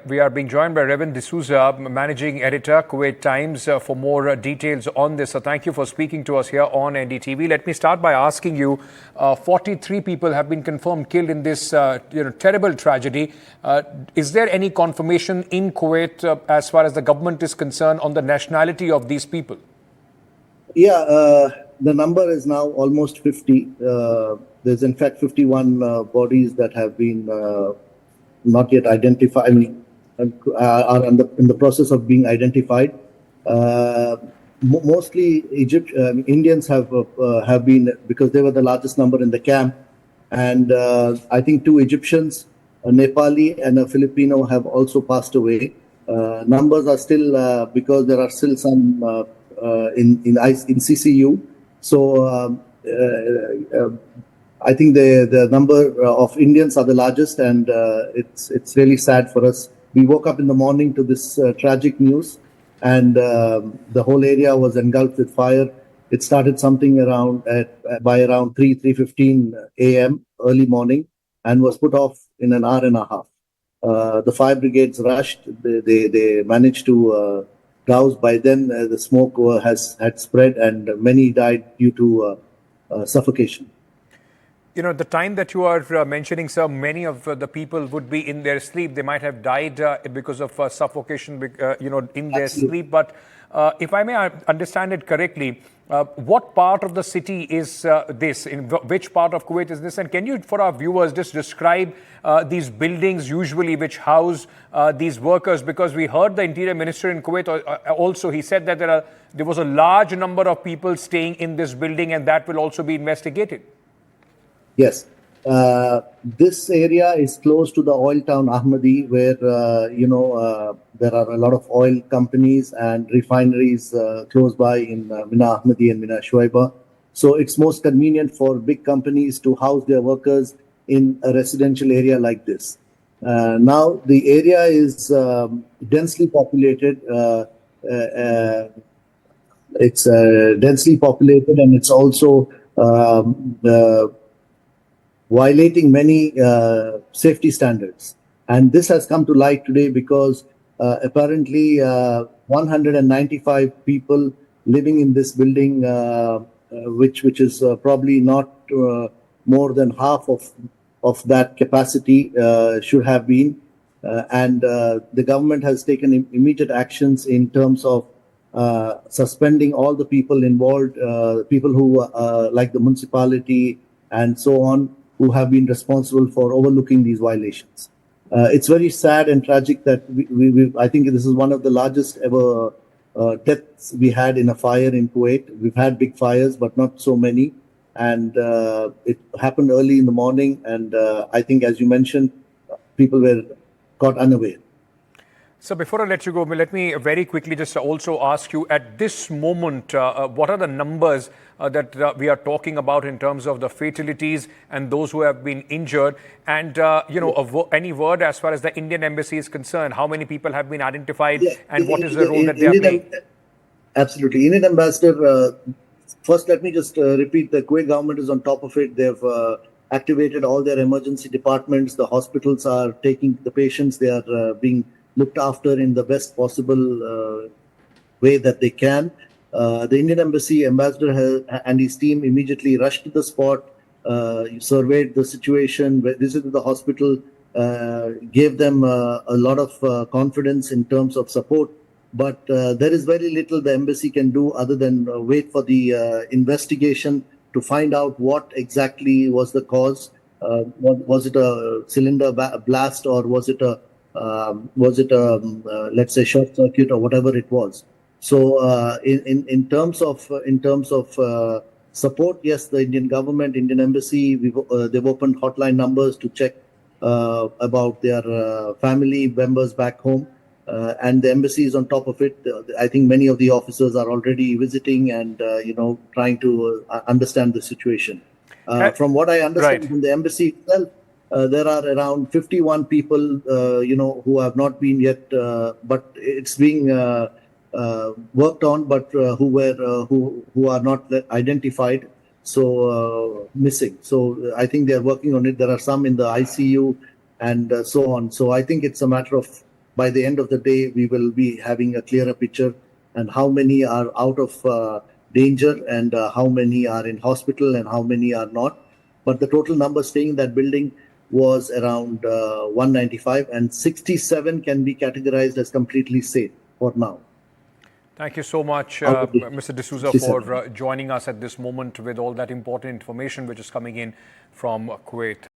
We are being joined by Reaven Souza, Managing Editor, Kuwait Times, for more details on this. So thank you for speaking to us here on NDTV. Let me start by asking you, 43 people have been confirmed killed in this terrible tragedy. Is there any confirmation in Kuwait as far as the government is concerned on the nationality of these people? Yeah, the number is now almost 50. There's in fact 51 bodies that have been not yet identified, are in the process of being identified. Mostly Indians have been, because they were the largest number in the camp, and I think 2 Egyptians, a Nepali and a Filipino, have also passed away. Numbers are still, because there are still some in CCU. So I think the number of Indians are the largest, and it's really sad for us. We woke up in the morning to this tragic news, and the whole area was engulfed with fire. It started something by around 3:15 a.m. early morning, and was put off in an hour and a half. The fire brigades rushed. They managed to douse. By then, the smoke had spread, and many died due to suffocation. You know, the time that you are mentioning, sir, many of the people would be in their sleep. They might have died because of suffocation, in their sleep. But if I may understand it correctly, what part of the city is this? In which part of Kuwait is this? And can you, for our viewers, just describe these buildings usually which house these workers? Because we heard the Interior Minister in Kuwait also, he said that there was a large number of people staying in this building, and that will also be investigated. Yes, this area is close to the oil town Ahmadi, where there are a lot of oil companies and refineries close by in Mina Ahmadi and Mina Shuaiba. So it's most convenient for big companies to house their workers in a residential area like this. Now the area is densely populated. It's densely populated, and it's also violating many safety standards. And this has come to light today because apparently 195 people living in this building, which is probably not more than half of that capacity, should have been. And the government has taken immediate actions in terms of suspending all the people involved, people who, like the municipality and so on, who have been responsible for overlooking these violations. It's very sad and tragic that I think this is one of the largest ever deaths we had in a fire in Kuwait. We've had big fires, but not so many. And it happened early in the morning. And I think, as you mentioned, people were caught unaware. So before I let you go, let me very quickly just also ask you, at this moment, what are the numbers that we are talking about in terms of the fatalities and those who have been injured? And, any word as far as the Indian Embassy is concerned? How many people have been identified, and what is the role that they are playing? Absolutely. Indian Ambassador, first let me just repeat, the Kuwait government is on top of it. They've activated all their emergency departments. The hospitals are taking the patients. They are being looked after in the best possible way that they can. The Indian Embassy ambassador and his team immediately rushed to the spot, surveyed the situation, visited the hospital, gave them a lot of confidence in terms of support. But there is very little the embassy can do other than wait for the investigation to find out what exactly was the cause. Was it a cylinder blast, or was it a let's say short circuit, or whatever it was? So in terms of support, yes, the Indian government, Indian Embassy, they've opened hotline numbers to check about their family members back home, and the embassy is on top of it. I think many of the officers are already visiting and trying to understand the situation. From what I understand from the embassy itself, there are around 51 people, who have not been yet, but it's being worked on, but who are not identified, so missing. So I think they are working on it. There are some in the ICU and so on. So I think it's a matter of by the end of the day, we will be having a clearer picture and how many are out of danger and how many are in hospital and how many are not. But the total number staying in that building was around 195, and 67 can be categorized as completely safe for now. Thank you so much, Out of the Mr. Souza, 67. for joining us at this moment with all that important information which is coming in from Kuwait.